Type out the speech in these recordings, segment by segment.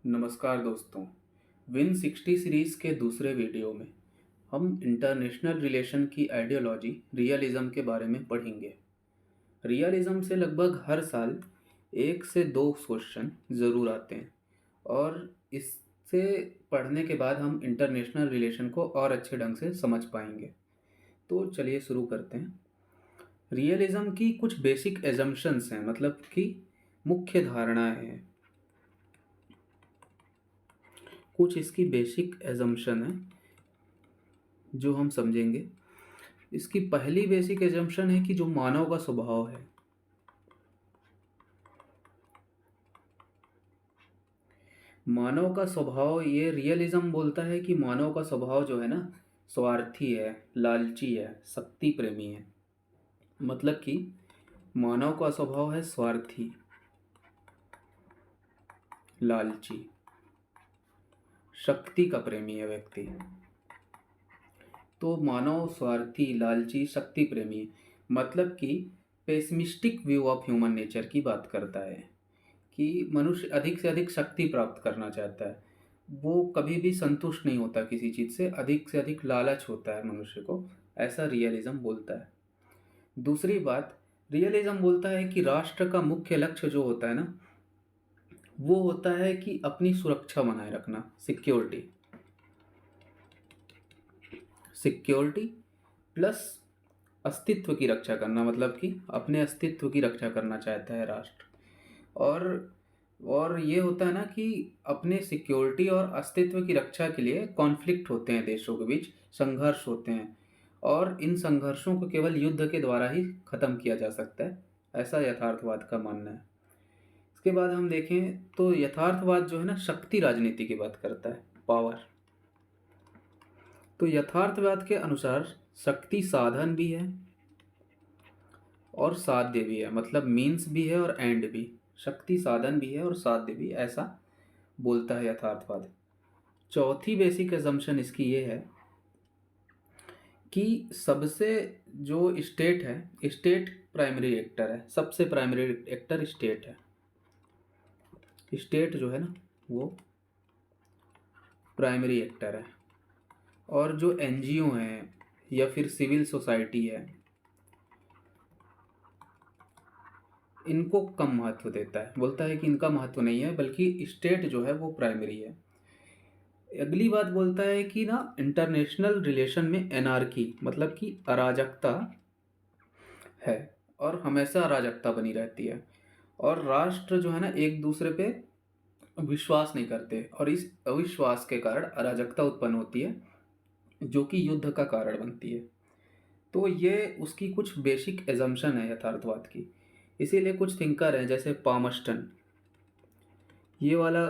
नमस्कार दोस्तों। Win 60 series के दूसरे वीडियो में हम इंटरनेशनल रिलेशन की आइडियोलॉजी रियलिज़म के बारे में पढ़ेंगे। रियलिज़म से लगभग हर साल 1 से 2 क्वेश्चन ज़रूर आते हैं और इससे पढ़ने के बाद हम इंटरनेशनल रिलेशन को और अच्छे ढंग से समझ पाएंगे। तो चलिए शुरू करते हैं। रियलिज़म की कुछ बेसिक एजम्पशंस हैं, मतलब कि मुख्य धारणाएं हैं। कुछ इसकी बेसिक एजम्पशन है जो हम समझेंगे। इसकी पहली बेसिक एजम्पशन है कि जो मानव का स्वभाव है, मानव का स्वभाव, ये रियलिज्म बोलता है कि मानव का स्वभाव जो है ना, स्वार्थी है, लालची है, शक्ति प्रेमी है। मतलब कि मानव का स्वभाव है स्वार्थी, लालची, शक्ति का प्रेमी है व्यक्ति। तो मानव स्वार्थी, लालची, शक्ति प्रेमी है। मतलब कि pessimistic view of human nature की बात करता है कि मनुष्य अधिक से अधिक शक्ति प्राप्त करना चाहता है। वो कभी भी संतुष्ट नहीं होता किसी चीज़ से अधिक लालच होता है मनुष्य को। ऐसा रियलिज्म बोलता है। दूसरी बात, रियलिज्म बोलता है कि राष्ट्र का मुख्य लक्ष्य जो होता है ना, वो होता है कि अपनी सुरक्षा बनाए रखना, सिक्योरिटी। सिक्योरिटी प्लस अस्तित्व की रक्षा करना, मतलब कि अपने अस्तित्व की रक्षा करना चाहता है राष्ट्र। और ये होता है ना कि अपने सिक्योरिटी और अस्तित्व की रक्षा के लिए कॉन्फ्लिक्ट होते हैं, देशों के बीच संघर्ष होते हैं, और इन संघर्षों को केवल युद्ध के द्वारा ही खत्म किया जा सकता है। ऐसा यथार्थवाद का मानना है। इसके बाद हम देखें तो यथार्थवाद जो है ना, शक्ति राजनीति की बात करता है, पावर। तो यथार्थवाद के अनुसार शक्ति साधन भी है और साध्य भी है, मतलब मीन्स भी है और एंड भी। शक्ति साधन भी है और साध्य भी, ऐसा बोलता है यथार्थवाद। चौथी बेसिक एजम्पशन इसकी ये है कि सबसे जो स्टेट है, स्टेट प्राइमरी एक्टर है, सबसे प्राइमरी एक्टर स्टेट है। स्टेट जो है ना, वो प्राइमरी एक्टर है। और जो एनजीओ हैं या फिर सिविल सोसाइटी है, इनको कम महत्व देता है। बोलता है कि इनका महत्व नहीं है, बल्कि स्टेट जो है वो प्राइमरी है। अगली बात बोलता है कि ना, इंटरनेशनल रिलेशन में एनार्की, मतलब कि अराजकता है और हमेशा अराजकता बनी रहती है। और राष्ट्र जो है ना, एक दूसरे पे विश्वास नहीं करते और इस अविश्वास के कारण अराजकता उत्पन्न होती है, जो कि युद्ध का कारण बनती है। तो ये उसकी कुछ बेसिक एजम्पशन है यथार्थवाद की। इसीलिए कुछ थिंकर हैं जैसे पामस्टन, ये वाला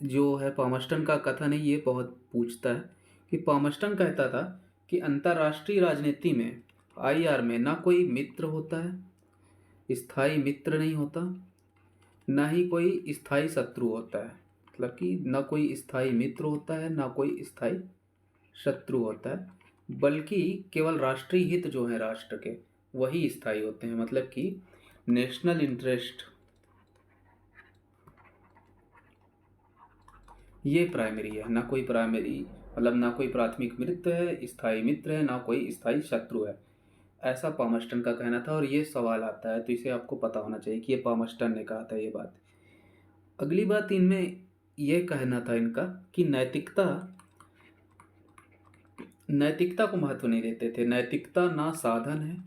जो है पामस्टन का कथन है, ये बहुत पूछता है कि पामस्टन कहता था कि अंतर्राष्ट्रीय राजनीति में, आईआर में, ना कोई मित्र होता है, स्थायी मित्र नहीं होता, ना ही कोई स्थायी शत्रु होता है। मतलब कि ना कोई स्थायी मित्र होता है, ना कोई स्थायी शत्रु होता है, बल्कि केवल राष्ट्रीय हित जो है राष्ट्र के, वही स्थायी होते हैं। मतलब कि नेशनल इंटरेस्ट, ये प्राइमरी है, ना कोई प्राइमरी, मतलब ना कोई प्राथमिक मित्र है, स्थायी मित्र है, ना कोई स्थायी शत्रु है। ऐसा पामस्टन का कहना था। और ये सवाल आता है तो इसे आपको पता होना चाहिए कि ये पामस्टन ने कहा था ये बात। अगली बात इनमें ये कहना था इनका कि नैतिकता, नैतिकता को महत्व नहीं देते थे। नैतिकता ना साधन है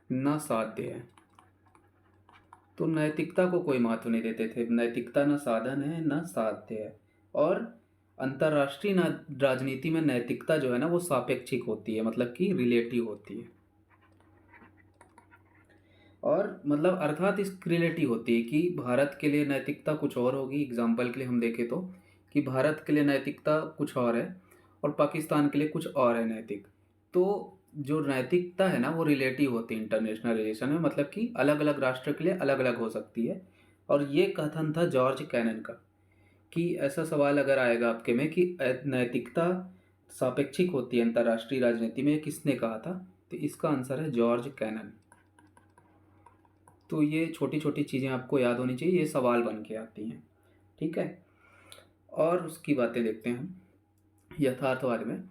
ना साध्य है। तो नैतिकता को कोई महत्व नहीं देते थे। नैतिकता ना साधन है ना साध्य है। और अंतर्राष्ट्रीय राजनीति में नैतिकता जो है ना, वो सापेक्षिक होती है, मतलब कि रिलेटिव होती है। और मतलब अर्थात इस रिलेटिव होती है कि भारत के लिए नैतिकता कुछ और होगी। एग्जाम्पल के लिए हम देखें तो कि भारत के लिए नैतिकता कुछ और है और पाकिस्तान के लिए कुछ और है नैतिक। तो जो नैतिकता है ना, वो रिलेटिव होती है इंटरनेशनल रिलेशन में, मतलब कि अलग अलग राष्ट्र के लिए अलग अलग हो सकती है। और ये कथन था जॉर्ज कैनन का कि ऐसा सवाल अगर आएगा आपके में कि नैतिकता सापेक्षिक होती है अंतर्राष्ट्रीय राजनीति में, किसने कहा था, तो इसका आंसर है जॉर्ज कैनन। तो ये छोटी छोटी चीज़ें आपको याद होनी चाहिए, ये सवाल बन के आती हैं। ठीक है, और उसकी बातें देखते हैं हम यथार्थवाद में।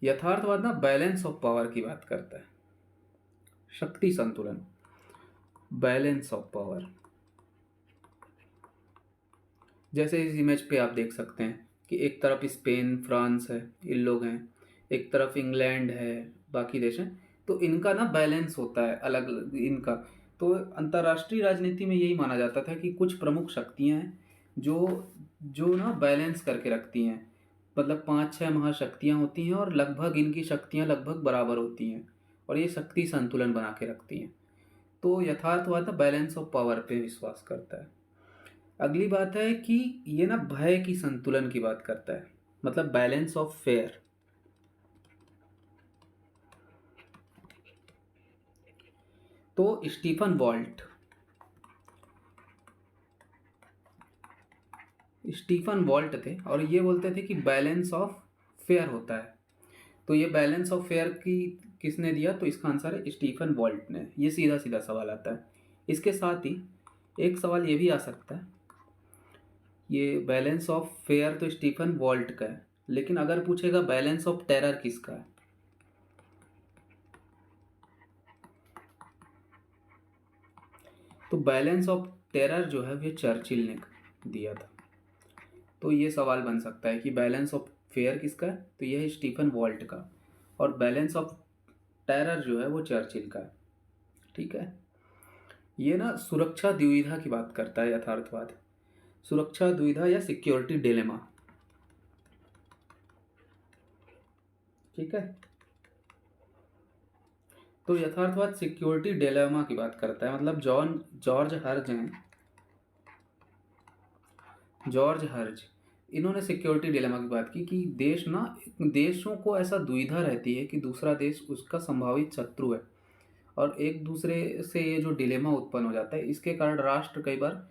यथार्थवाद ना बैलेंस ऑफ पावर की बात करता है, शक्ति संतुलन, बैलेंस ऑफ पावर। जैसे इस इमेज पे आप देख सकते हैं कि एक तरफ स्पेन फ्रांस है, इन लोग हैं, एक तरफ इंग्लैंड है, बाकी देश हैं। तो इनका ना बैलेंस होता है अलग अलग इनका। तो अंतर्राष्ट्रीय राजनीति में यही माना जाता था कि कुछ प्रमुख शक्तियां हैं जो जो ना बैलेंस करके रखती हैं। मतलब 5-6 महाशक्तियां होती हैं और लगभग इनकी शक्तियां लगभग बराबर होती हैं, और ये शक्ति संतुलन बना के रखती हैं। तो यथार्थवाद ना बैलेंस ऑफ पावर पे विश्वास करता है। अगली बात है कि ये ना भय की संतुलन की बात करता है, मतलब बैलेंस ऑफ फेयर। तो स्टीफन वॉल्ट थे और ये बोलते थे कि बैलेंस ऑफ फेयर होता है। तो ये बैलेंस ऑफ फेयर की किसने दिया? तो इसका आंसर है स्टीफन वॉल्ट ने। ये सीधा सीधा सवाल आता है। इसके साथ ही एक सवाल ये भी आ सकता है, ये बैलेंस ऑफ फेयर तो स्टीफन वॉल्ट का है, लेकिन अगर पूछेगा बैलेंस ऑफ टेरर किसका है, तो बैलेंस ऑफ टेरर जो है वो चर्चिल ने दिया था। तो ये सवाल बन सकता है कि बैलेंस ऑफ फेयर किसका है, तो यह है स्टीफन वॉल्ट का, और बैलेंस ऑफ टेरर जो है वो चर्चिल का है। ठीक है, ये ना सुरक्षा दुविधा की बात करता है यथार्थवाद, सुरक्षा दुविधा या सिक्योरिटी डिलेमा। ठीक है, तो यथार्थवाद सिक्योरिटी डिलेमा की बात करता है। मतलब जॉर्ज हर्ज इन्होंने सिक्योरिटी डिलेमा की बात की कि देशों को ऐसा दुविधा रहती है कि दूसरा देश उसका संभावित शत्रु है, और एक दूसरे से ये जो डिलेमा उत्पन्न हो जाता है, इसके कारण राष्ट्र कई बार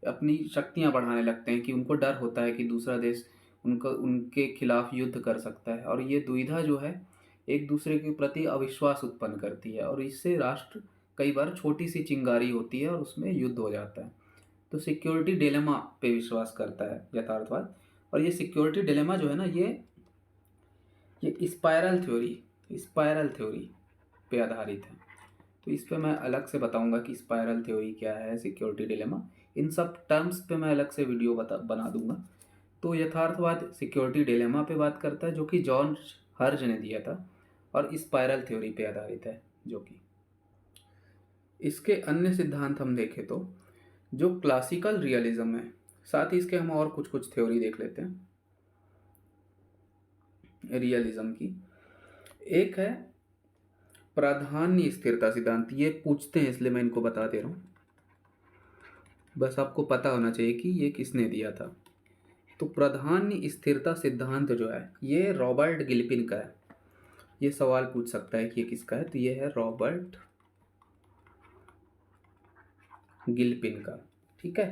अपनी शक्तियां बढ़ाने लगते हैं कि उनको डर होता है कि दूसरा देश उनके खिलाफ युद्ध कर सकता है, और ये दुविधा जो है एक दूसरे के प्रति अविश्वास उत्पन्न करती है, और इससे राष्ट्र कई बार छोटी सी चिंगारी होती है और उसमें युद्ध हो जाता है। तो सिक्योरिटी डिलेमा पे विश्वास करता है यथार्थवाद। और ये सिक्योरिटी डिलेमा जो है ना, ये स्पायरल थ्योरी पे आधारित है। तो इस पे मैं अलग से बताऊंगा कि स्पायरल थ्योरी क्या है, सिक्योरिटी डिलेमा, इन सब टर्म्स पे मैं अलग से वीडियो बना दूंगा। तो यथार्थवाद सिक्योरिटी डिलेमा पे बात करता है जो कि जॉर्ज हर्ज ने दिया था, और स्पायरल थ्योरी पे आधारित है। जो कि इसके अन्य सिद्धांत हम देखें तो जो क्लासिकल रियलिज्म है, साथ ही इसके हम और कुछ कुछ थ्योरी देख लेते हैं रियलिज्म की। एक है प्राधान्य स्थिरता सिद्धांत। ये पूछते हैं इसलिए मैं इनको बता दे रहा हूँ, बस आपको पता होना चाहिए कि ये किसने दिया था। तो प्राधान्य स्थिरता सिद्धांत जो है ये रॉबर्ट गिल्पिन का है। ये सवाल पूछ सकता है कि ये किसका है, तो ये है रॉबर्ट गिल्पिन का। ठीक है,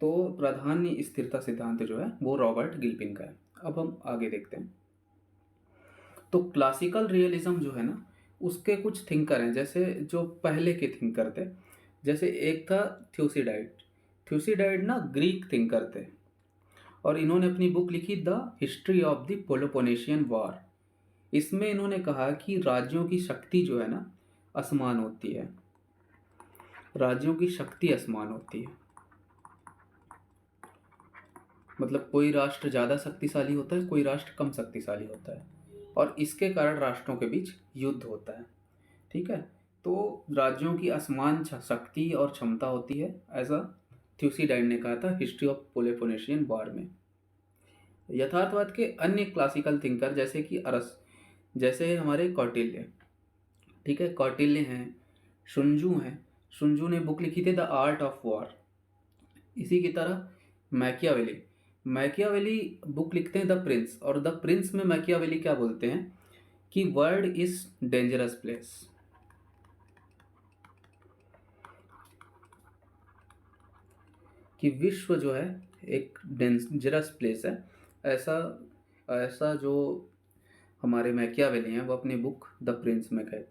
तो प्राधान्य स्थिरता सिद्धांत जो है वो रॉबर्ट गिल्पिन का है। अब हम आगे देखते हैं। तो क्लासिकल रियलिज्म जो है ना, उसके कुछ थिंकर हैं, जैसे जो पहले के थिंकर थे। जैसे एक था थ्यूसिडाइड ना ग्रीक थिंकर थे, और इन्होंने अपनी बुक लिखी the history of the Peloponnesian war. इसमें इन्होंने कहा कि राज्यों की शक्ति जो है ना असमान होती है, राज्यों की शक्ति असमान होती है। मतलब कोई राष्ट्र ज़्यादा शक्तिशाली होता है, कोई राष्ट्र कम शक्तिशाली होता है, और इसके कारण राष्ट्रों के बीच युद्ध होता है। ठीक है, तो राज्यों की असमान शक्ति और क्षमता होती है, ऐसा थ्यूसिडाइड ने कहा था हिस्ट्री ऑफ पेलोपोनेशियन वॉर में। यथार्थवाद के अन्य क्लासिकल थिंकर जैसे हमारे कौटिल्य। ठीक है, कौटिल्य हैं, शुंजू ने बुक लिखी थी द आर्ट ऑफ वॉर। इसी की तरह मैकियावेली बुक लिखते हैं द प्रिंस, और द प्रिंस में मैकियावेली क्या बोलते हैं कि वर्ल्ड इज डेंजरस प्लेस। कि विश्व जो है एक डेंजरस प्लेस है, ऐसा ऐसा जो हमारे मैकियावेली हैं वो अपनी बुक द प्रिंस में कहते हैं।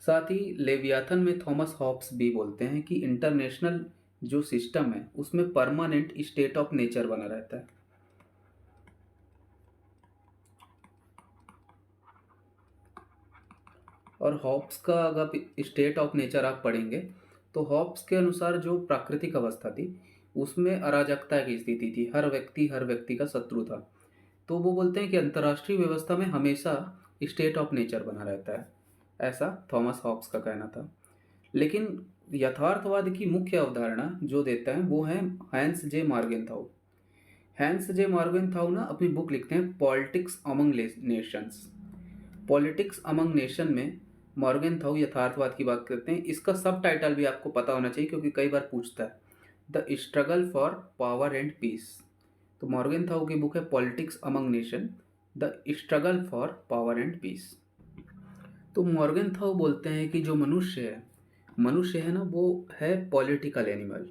साथ ही लेवियाथन में थॉमस हॉब्स भी बोलते हैं कि इंटरनेशनल जो सिस्टम है उसमें परमानेंट स्टेट ऑफ नेचर बना रहता है। और हॉब्स का अगर स्टेट ऑफ नेचर आप पढ़ेंगे तो हॉब्स के अनुसार जो प्राकृतिक अवस्था थी उसमें अराजकता की स्थिति थी, हर व्यक्ति का शत्रु था। तो वो बोलते हैं कि अंतर्राष्ट्रीय व्यवस्था में हमेशा स्टेट ऑफ नेचर बना रहता है, ऐसा थॉमस हॉब्स का कहना था। लेकिन यथार्थवाद की मुख्य अवधारणा जो देता है वो है हैंस जे मार्गेनथाउ। हैंस जे मार्गेनथाउ ना अपनी बुक लिखते हैं politics among Nations. Politics among nation में मॉर्गेनथाउ यथार्थवाद की बात करते हैं। इसका सब टाइटल भी आपको पता होना चाहिए क्योंकि कई बार पूछता है, the struggle for power and peace. तो मॉर्गेनथाउ की बुक है politics among nation, the struggle for power and peace. तो मॉर्गेनथाउ बोलते हैं कि जो मनुष्य है ना वो है पॉलिटिकल एनिमल।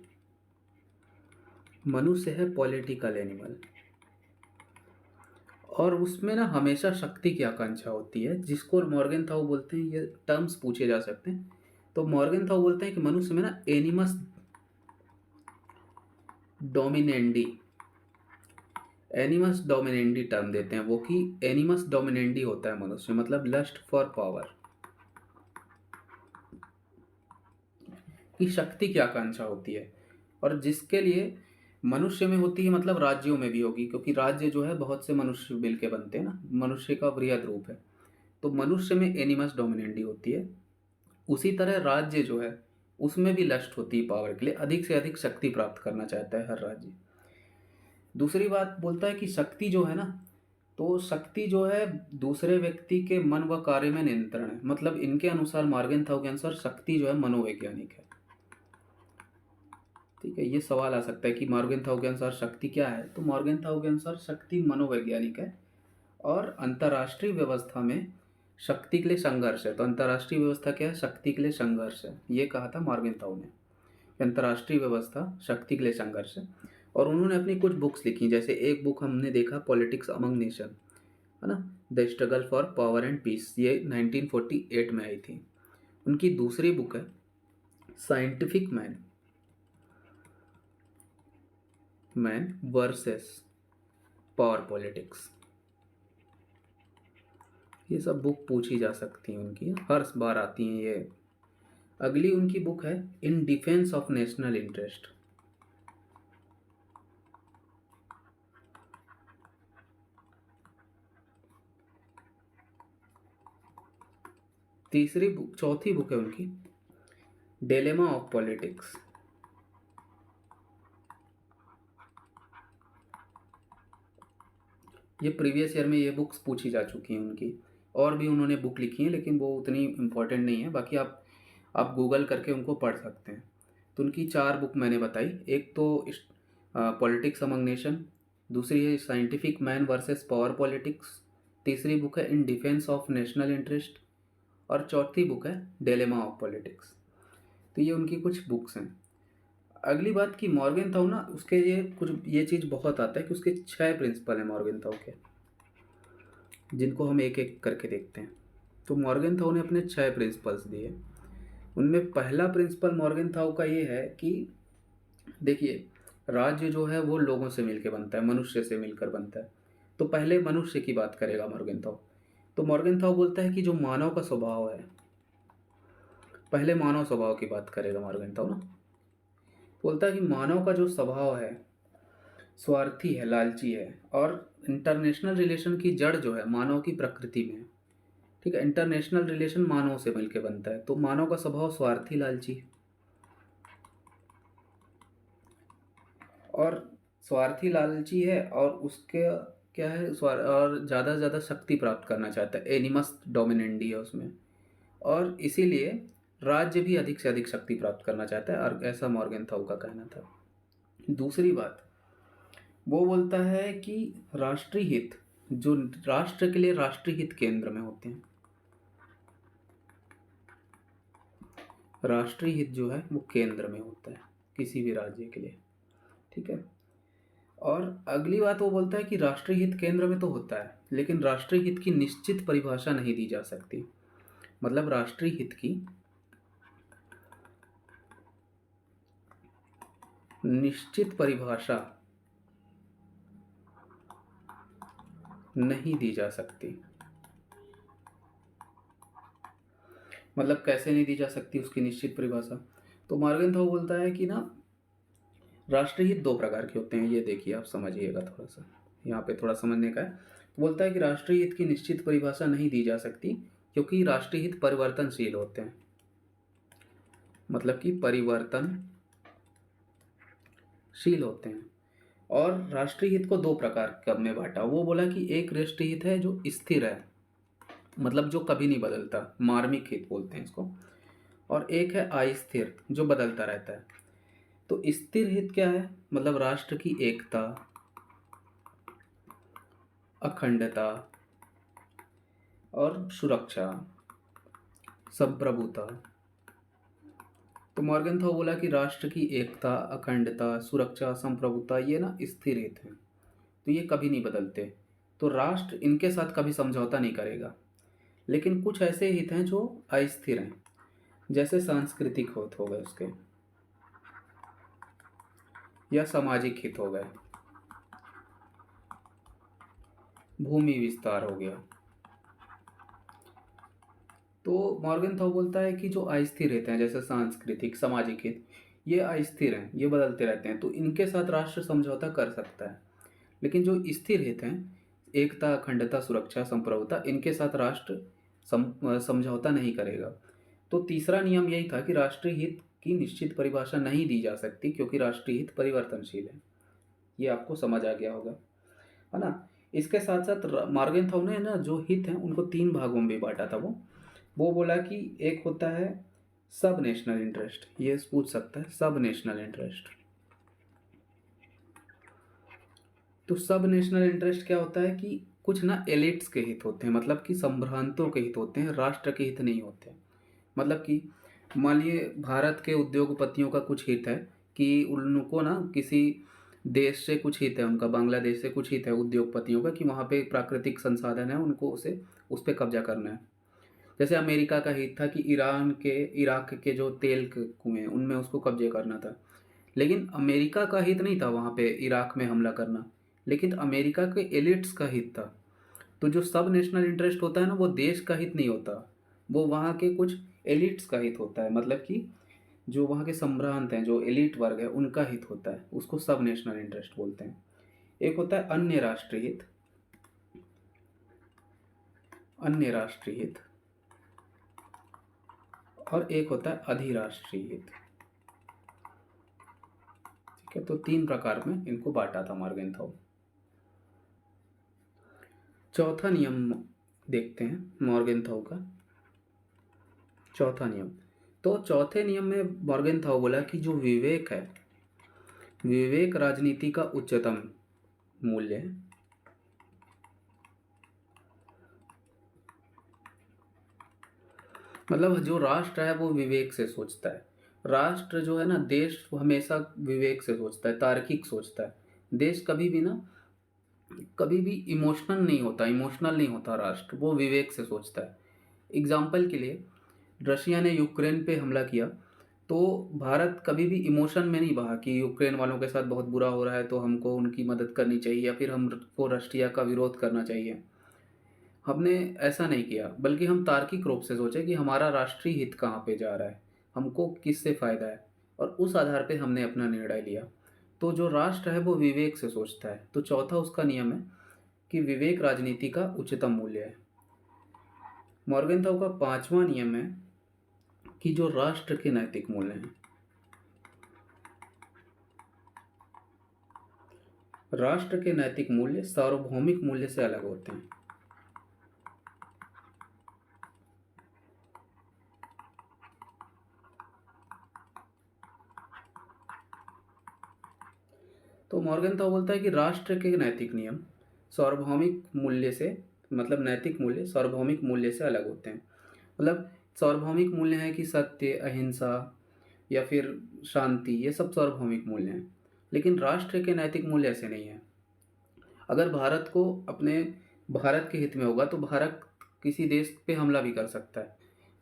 मनुष्य है पॉलिटिकल एनिमल और उसमें ना हमेशा शक्ति की आकांक्षा होती है, जिसको मॉर्गेनथाउ बोलते हैं। ये टर्म्स पूछे जा सकते हैं। तो मॉर्गेनथाउ बोलते हैं कि मनुष्य में ना एनिमस डोमिनेंडी टर्म देते हैं वो, कि एनिमस डोमिनेंडी होता है मनुष्य, मतलब लस्ट फॉर पावर, की शक्ति की आकांक्षा होती है। और जिसके लिए मनुष्य में होती है मतलब राज्यों में भी होगी, क्योंकि राज्य जो है बहुत से मनुष्य मिल के बनते हैं ना, मनुष्य का वृहद रूप है। तो मनुष्य में एनिमस डोमिनेंडी होती है। उसी तरह राज्य जो है उसमें भी लस्ट होती है पावर के लिए, अधिक से अधिक शक्ति प्राप्त करना चाहता है हर राज्य। दूसरी बात बोलता है कि शक्ति जो है ना, तो शक्ति जो है दूसरे व्यक्ति के मन व कार्य में नियंत्रण है। मतलब इनके अनुसार, मॉर्गेनथाउ के अनुसार, शक्ति जो है मनोवैज्ञानिक है। ठीक है, ये सवाल आ सकता है कि मॉर्गेनथाउ के अनुसार शक्ति क्या है। तो मॉर्गेनथाउ के अनुसार शक्ति मनोवैज्ञानिक है और अंतर्राष्ट्रीय व्यवस्था में शक्ति के लिए संघर्ष है। तो अंतर्राष्ट्रीय व्यवस्था क्या है? शक्ति के लिए संघर्ष है, ये कहा था मॉर्गेनथाउ ने। अंतर्राष्ट्रीय व्यवस्था शक्ति के लिए संघर्ष है। और उन्होंने अपनी कुछ बुक्स लिखी, जैसे एक बुक हमने देखा पॉलिटिक्स अमंग नेशन, है ना, the struggle for power and peace, ये 1948 में आई थी। उनकी दूसरी बुक है scientific man versus power politics. ये सब बुक पूछी जा सकती हैं उनकी, हर बार आती हैं ये। अगली उनकी बुक है in defence of national interest. चौथी बुक है उनकी डिलेमा ऑफ पॉलिटिक्स। ये प्रीवियस ईयर में ये बुक्स पूछी जा चुकी हैं उनकी। और भी उन्होंने बुक लिखी है लेकिन वो उतनी इम्पोर्टेंट नहीं है, बाकी आप गूगल करके उनको पढ़ सकते हैं। तो उनकी 4 बुक मैंने बताई, एक तो पॉलिटिक्स अमंग नेशन, दूसरी है scientific man versus power politics, तीसरी बुक है in defence of national interest, और चौथी बुक है डिलेमा ऑफ पॉलिटिक्स। तो ये उनकी कुछ बुक्स हैं। अगली बात कि मॉर्गेनथाउ ना, उसके ये चीज़ बहुत आता है कि उसके 6 प्रिंसिपल हैं मॉर्गेनथाउ के, जिनको हम एक एक करके देखते हैं। तो मॉर्गेनथाउ ने अपने 6 प्रिंसिपल्स दिए। उनमें पहला प्रिंसिपल मॉर्गेनथाउ का ये है कि देखिए, राज्य जो है वो लोगों से मिलकर बनता है, मनुष्य से मिलकर बनता है। तो पहले मनुष्य की बात करेगा मॉर्गेनथाउ। तो मॉर्गेनथाउ बोलता है कि जो मानव का स्वभाव है, पहले मानव स्वभाव की बात करेगा मॉर्गेनथाउ ना। बोलता है कि मानव का जो स्वभाव है स्वार्थी है, लालची है, और इंटरनेशनल रिलेशन की जड़ जो है मानव की प्रकृति में है। ठीक है, इंटरनेशनल रिलेशन मानव से मिलकर बनता है। तो मानव का स्वभाव स्वार्थी, लालची है, और स्वार्थी लालची है, और उसके क्या है, और ज़्यादा से ज़्यादा शक्ति प्राप्त करना चाहता है, एनिमस डोमिनेंडी है उसमें, और इसीलिए राज्य भी अधिक से अधिक शक्ति प्राप्त करना चाहता है, और ऐसा मॉर्गेनथाउ का कहना था। दूसरी बात, वो बोलता है कि राष्ट्रीय हित, जो राष्ट्र के लिए राष्ट्रीय हित केंद्र में होते हैं, राष्ट्रीय हित जो है वो केंद्र में होता है किसी भी राज्य के लिए। ठीक है, और अगली बात वो बोलता है कि राष्ट्रीय हित केंद्र में तो होता है, लेकिन राष्ट्रीय हित की निश्चित परिभाषा नहीं दी जा सकती। मतलब राष्ट्रीय हित की निश्चित परिभाषा नहीं दी जा सकती। मतलब कैसे नहीं दी जा सकती उसकी निश्चित परिभाषा? तो मॉर्गेनथाउ बोलता है कि ना राष्ट्रीय हित दो प्रकार के होते हैं, ये देखिए आप समझिएगा थोड़ा सा, यहाँ पे थोड़ा समझने का है। तो बोलता है कि राष्ट्रीय हित की निश्चित परिभाषा नहीं दी जा सकती क्योंकि राष्ट्रीय हित परिवर्तनशील होते हैं। मतलब कि परिवर्तनशील होते हैं। और राष्ट्रीय हित को दो प्रकार कब में बांटा, वो बोला कि एक राष्ट्रीय हित है जो स्थिर है, मतलब जो कभी नहीं बदलता, मार्मिक हित बोलते हैं इसको, और एक है अस्थिर जो बदलता रहता है। तो स्थिर हित क्या है? मतलब राष्ट्र की एकता, अखंडता और सुरक्षा, संप्रभुता। तो मॉर्गेनथाउ बोला कि राष्ट्र की एकता, अखंडता, सुरक्षा, संप्रभुता ये ना स्थिर हित हैं, तो ये कभी नहीं बदलते। तो राष्ट्र इनके साथ कभी समझौता नहीं करेगा। लेकिन कुछ ऐसे हित हैं जो अस्थिर हैं, जैसे सांस्कृतिक हित हो गए उसके, या सामाजिक हित हो गए, भूमि विस्तार हो गया। तो मॉर्गेनथाउ बोलता है कि जो अस्थिर हित हैं जैसे सांस्कृतिक, सामाजिक हित, ये अस्थिर हैं, ये बदलते रहते हैं, तो इनके साथ राष्ट्र समझौता कर सकता है। लेकिन जो स्थिर हित हैं, एकता, अखंडता, सुरक्षा, संप्रभुता, इनके साथ राष्ट्र समझौता नहीं करेगा। तो तीसरा नियम यही था कि राष्ट्रीय हित की निश्चित परिभाषा नहीं दी जा सकती क्योंकि राष्ट्रीय हित परिवर्तनशील है। ये आपको समझ आ गया होगा, है ना। इसके साथ साथ मॉर्गेनथाउ ने ना जो हित हैं उनको तीन भागों में भी बांटा था। वो बोला कि एक होता है सब नेशनल इंटरेस्ट, ये पूछ सकता है सब नेशनल इंटरेस्ट। तो सब नेशनल इंटरेस्ट क्या होता है कि कुछ ना एलिट्स के हित होते हैं, मतलब कि संभ्रांतों के हित होते हैं, राष्ट्र के हित नहीं होते। मतलब कि मान लिए भारत के उद्योगपतियों का कुछ हित है कि उनको ना किसी देश से कुछ हित है, उनका बांग्लादेश से कुछ हित है उद्योगपतियों का कि वहाँ पे प्राकृतिक संसाधन है, उनको उसे उस पर कब्जा करना है। जैसे अमेरिका का हित था कि इराक के जो तेल के कुएं हैं उनमें उसको कब्जे करना था। लेकिन अमेरिका का हित नहीं था वहाँ पे इराक में हमला करना, लेकिन अमेरिका के एलिट्स का हित था। तो जो सब नेशनल इंटरेस्ट होता है ना, वो देश का हित नहीं होता, वो वहाँ के कुछ एलिट्स का हित होता है। मतलब कि जो वहाँ के सम्भ्रांत हैं, जो एलिट वर्ग है, उनका हित होता है, उसको सब नेशनल इंटरेस्ट बोलते हैं। एक होता है अन्य राष्ट्रीय हित, अन्य राष्ट्रीय हित, और एक होता है अधिराष्ट्रीय हित। ठीक है, तो तीन प्रकार में इनको बांटा था मॉर्गेनथाउ। चौथा नियम देखते हैं मॉर्गेनथाउ का। चौथा नियम, तो चौथे नियम में मॉर्गेनथाउ बोला कि जो विवेक है, विवेक राजनीति का उच्चतम मूल्य है। मतलब जो राष्ट्र है वो विवेक से सोचता है। राष्ट्र जो है ना, देश वो हमेशा विवेक से सोचता है, तार्किक सोचता है। देश कभी भी ना, कभी भी इमोशनल नहीं होता राष्ट्र, वो विवेक से सोचता है। एग्जाम्पल के लिए, रशिया ने यूक्रेन पे हमला किया तो भारत कभी भी इमोशन में नहीं बहा कि यूक्रेन वालों के साथ बहुत बुरा हो रहा है तो हमको उनकी मदद करनी चाहिए या फिर हमको रशिया का विरोध करना चाहिए। हमने ऐसा नहीं किया, बल्कि हम तार्किक रूप से सोचे कि हमारा राष्ट्रीय हित कहाँ पे जा रहा है, हमको किससे फ़ायदा है, और उस आधार पे हमने अपना निर्णय लिया। तो जो राष्ट्र है वो विवेक से सोचता है। तो चौथा उसका नियम है कि विवेक राजनीति का उच्चतम मूल्य है। मॉर्गेनथाउ का पांचवा नियम है कि जो राष्ट्र के नैतिक मूल्य हैं, राष्ट्र के नैतिक मूल्य सार्वभौमिक मूल्य से अलग होते हैं। तो मॉर्गेनथाउ बोलता है कि राष्ट्र के नैतिक नियम सार्वभौमिक मूल्य से, मतलब नैतिक मूल्य सार्वभौमिक मूल्य से अलग होते हैं। मतलब सार्वभौमिक मूल्य है कि सत्य, अहिंसा या फिर शांति, ये सब सार्वभौमिक मूल्य हैं। लेकिन राष्ट्र के नैतिक मूल्य ऐसे नहीं है। अगर भारत को अपने भारत के हित में होगा तो भारत किसी देश पे हमला भी कर सकता है।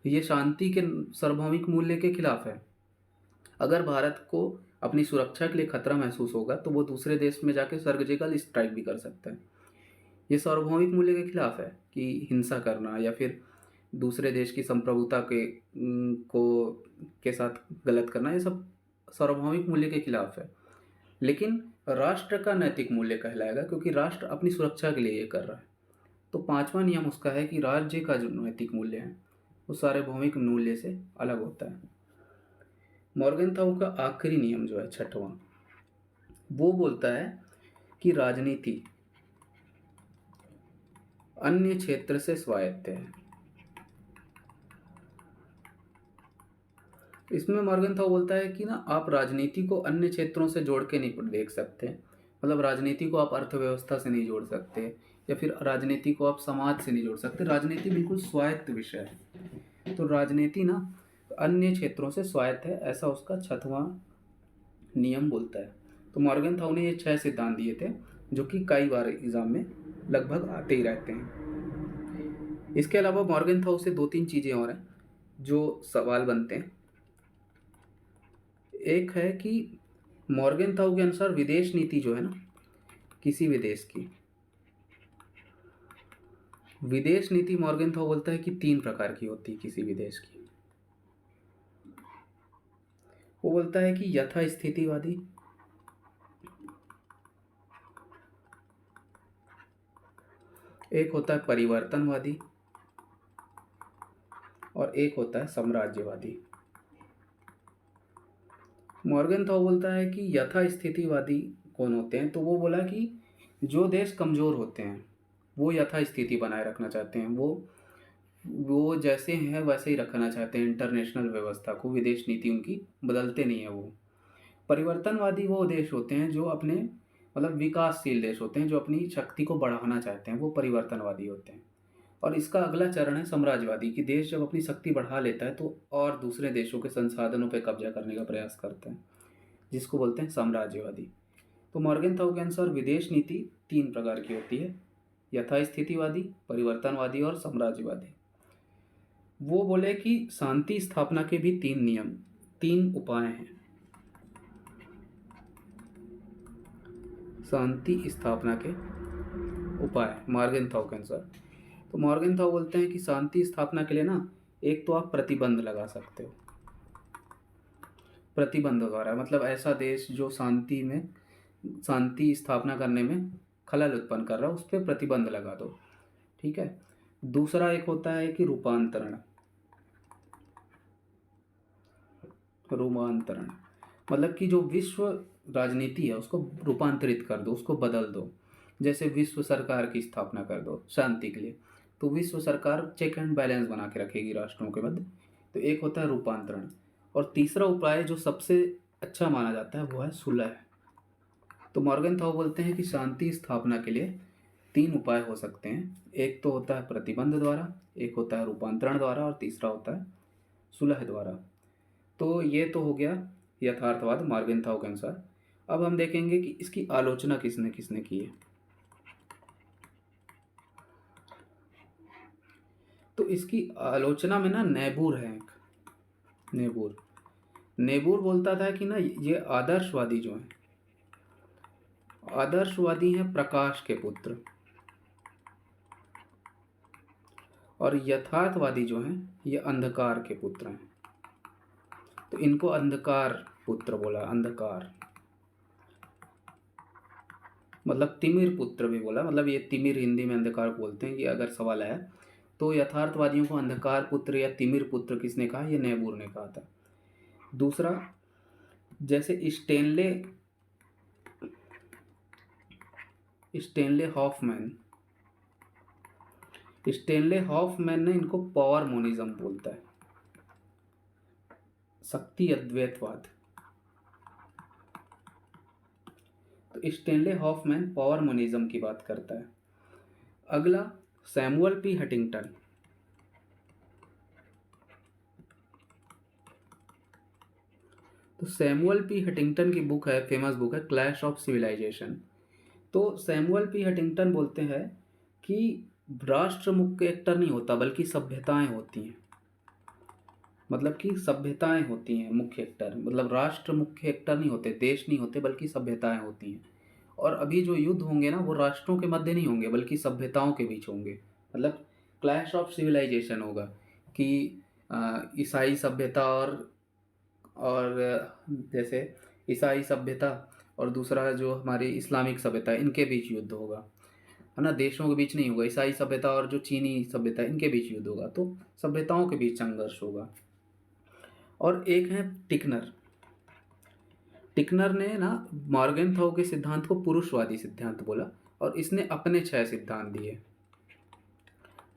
ये शांति के सार्वभौमिक मूल्य के खिलाफ है। अगर भारत को अपनी सुरक्षा के लिए खतरा महसूस होगा तो वो दूसरे देश में जाके सर्जिकल स्ट्राइक भी कर सकता है। ये सार्वभौमिक मूल्य के खिलाफ है कि हिंसा करना या फिर दूसरे देश की संप्रभुता को के साथ गलत करना, ये सब सार्वभौमिक मूल्य के खिलाफ है। लेकिन राष्ट्र का नैतिक मूल्य कहलाएगा, क्योंकि राष्ट्र अपनी सुरक्षा के लिए ये कर रहा है। तो पांचवा नियम उसका है कि राज्य का जो नैतिक मूल्य है वो सार्वभौमिक मूल्य से अलग होता है। मॉर्गेनथाउ का आखिरी नियम जो है छठवां, वो बोलता है कि राजनीति अन्य क्षेत्र से स्वायत्त है। इसमें मॉर्गेनथाउ बोलता है कि ना आप राजनीति को अन्य क्षेत्रों से जोड़ के नहीं देख सकते। मतलब राजनीति को आप अर्थव्यवस्था से नहीं जोड़ सकते या फिर राजनीति को आप समाज से नहीं जोड़ सकते। राजनीति बिल्कुल स्वायत्त विषय है। तो राजनीति ना अन्य क्षेत्रों से स्वायत्त है, ऐसा उसका छठवां नियम बोलता है। तो मॉर्गेनथाउ ने ये 6 सिद्धांत दिए थे जो कि कई बार एग्जाम में लगभग आते ही रहते हैं। इसके अलावा मॉर्गेनथाउ से 2-3 चीज़ें और हैं जो सवाल बनते हैं। एक है कि मॉर्गेनथाउ के अनुसार विदेश नीति जो है ना, किसी भी देश की विदेश नीति, मॉर्गेनथाउ बोलता है कि 3 प्रकार की होती है किसी भी देश की। वो बोलता है कि यथास्थितिवादी, एक होता है परिवर्तनवादी और एक होता है साम्राज्यवादी। मॉर्गेनथाउ बोलता है कि यथास्थितिवादी कौन होते हैं, तो वो बोला कि जो देश कमज़ोर होते हैं वो यथास्थिति बनाए रखना चाहते हैं, वो जैसे हैं वैसे ही रखना चाहते हैं इंटरनेशनल व्यवस्था को, विदेश नीति उनकी बदलते नहीं है वो। परिवर्तनवादी वो देश होते हैं जो अपने मतलब विकासशील देश होते हैं, जो अपनी शक्ति को बढ़ाना चाहते हैं, वो परिवर्तनवादी होते हैं। और इसका अगला चरण है साम्राज्यवादी, कि देश जब अपनी शक्ति बढ़ा लेता है तो और दूसरे देशों के संसाधनों पर कब्जा करने का प्रयास करता है, जिसको बोलते हैं साम्राज्यवादी। तो मॉर्गेनथाउ के अनुसार विदेश नीति 3 प्रकार की होती है, यथास्थितिवादी, परिवर्तनवादी और साम्राज्यवादी। वो बोले कि शांति स्थापना के भी 3 नियम, 3 उपाय हैं। शांति स्थापना के उपाय मॉर्गेनथाउ के अनुसार। तो मॉर्गेनथाउ बोलते हैं कि शांति स्थापना के लिए ना, एक तो आप प्रतिबंध लगा सकते हो। प्रतिबंध द्वारा मतलब ऐसा देश जो शांति स्थापना करने में खलल उत्पन्न कर रहा है, उस पर प्रतिबंध लगा दो, ठीक है। दूसरा एक होता है कि रूपांतरण मतलब कि जो विश्व राजनीति है उसको रूपांतरित कर दो, उसको बदल दो। जैसे विश्व सरकार की स्थापना कर दो शांति के लिए, तो विश्व सरकार चेक एंड बैलेंस बना के रखेगी राष्ट्रों के मध्य। तो एक होता है रूपांतरण। और तीसरा उपाय जो सबसे अच्छा माना जाता है वो है सुलह। तो मॉर्गेनथाउ बोलते हैं कि शांति स्थापना के लिए 3 उपाय हो सकते हैं। एक तो होता है प्रतिबंध द्वारा, एक होता है रूपांतरण द्वारा और तीसरा होता है सुलह द्वारा। तो ये तो हो गया यथार्थवाद मॉर्गेनथाउ के अनुसार। अब हम देखेंगे कि इसकी आलोचना किसने किसने की है। तो इसकी आलोचना में ना नेबूर है एक। नेबूर बोलता था कि ना ये आदर्शवादी जो हैं, आदर्शवादी हैं प्रकाश के पुत्र, और यथार्थवादी जो हैं ये अंधकार के पुत्र हैं। तो इनको अंधकार पुत्र बोला, अंधकार मतलब तिमिर पुत्र भी बोला। मतलब ये तिमिर हिंदी में अंधकार बोलते हैं। ये अगर सवाल है तो यथार्थवादियों को अंधकार पुत्र या तिमिर पुत्र किसने कहा, ये नेबूर ने कहा था। दूसरा, जैसे स्टेनले हॉफमैन ने इनको पावर मोनिज्म बोलता है, शक्ति अद्वैतवाद। तो स्टेनले हॉफमैन पावर मोनिज्म की बात करता है। अगला सैमुअल पी हंटिंगटन। तो सैमुअल पी हंटिंगटन की बुक है, फेमस बुक है क्लैश ऑफ सिविलाइजेशन। तो सैमुअल पी हंटिंगटन बोलते हैं कि राष्ट्र मुख्य एक्टर नहीं होता बल्कि सभ्यताएं होती हैं। मतलब कि सभ्यताएं होती हैं मुख्य एक्टर, मतलब राष्ट्र मुख्य एक्टर नहीं होते, देश नहीं होते, बल्कि सभ्यताएं होती हैं। और अभी जो युद्ध होंगे ना वो राष्ट्रों के मध्य नहीं होंगे बल्कि सभ्यताओं के बीच होंगे। मतलब क्लैश ऑफ सिविलाइजेशन होगा कि ईसाई सभ्यता और जैसे ईसाई सभ्यता और दूसरा जो हमारी इस्लामिक सभ्यता है, इनके बीच युद्ध होगा, है ना। देशों के बीच नहीं होगा। ईसाई सभ्यता और जो चीनी सभ्यता है इनके बीच युद्ध होगा, तो सभ्यताओं के बीच संघर्ष होगा। और एक है टिकनर। टिकनर ने ना मॉर्गेनथाउ के सिद्धांत को पुरुषवादी सिद्धांत बोला और इसने अपने 6 सिद्धांत दिए।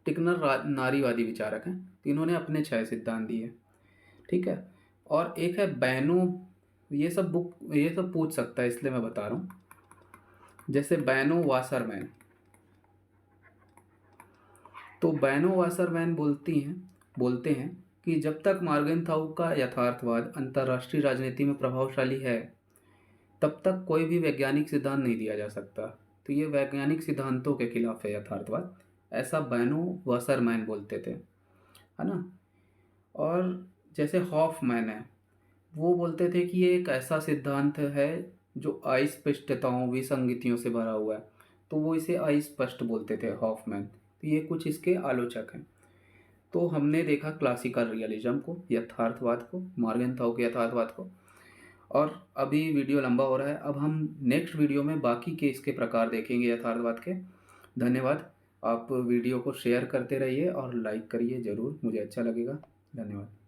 टिकनर नारीवादी विचारक हैं, तो इन्होंने अपने 6 सिद्धांत दिए, ठीक है। और एक है बैनो, ये सब पूछ सकता है इसलिए मैं बता रहा हूँ। जैसे बैनो वासरमैन, तो बैनो वासरमैन बोलते हैं कि जब तक मॉर्गेनथाउ का यथार्थवाद अंतर्राष्ट्रीय राजनीति में प्रभावशाली है तब तक कोई भी वैज्ञानिक सिद्धांत नहीं दिया जा सकता। तो ये वैज्ञानिक सिद्धांतों के खिलाफ है यथार्थवाद, ऐसा बैनो वासरमैन बोलते थे, है ना। और जैसे हॉफमैन है, वो बोलते थे कि ये एक ऐसा सिद्धांत है जो अस्पष्टताओं विसंगतियों से भरा हुआ है, तो वो इसे अस्पष्ट बोलते थे हॉफमैन। तो ये कुछ इसके आलोचक हैं। तो हमने देखा क्लासिकल रियलिज्म को, यथार्थवाद को, मॉर्गेनथाउ के यथार्थवाद को। और अभी वीडियो लंबा हो रहा है, अब हम नेक्स्ट वीडियो में बाकी के इसके प्रकार देखेंगे यथार्थवाद के। धन्यवाद। आप वीडियो को शेयर करते रहिए और लाइक करिए ज़रूर, मुझे अच्छा लगेगा। धन्यवाद।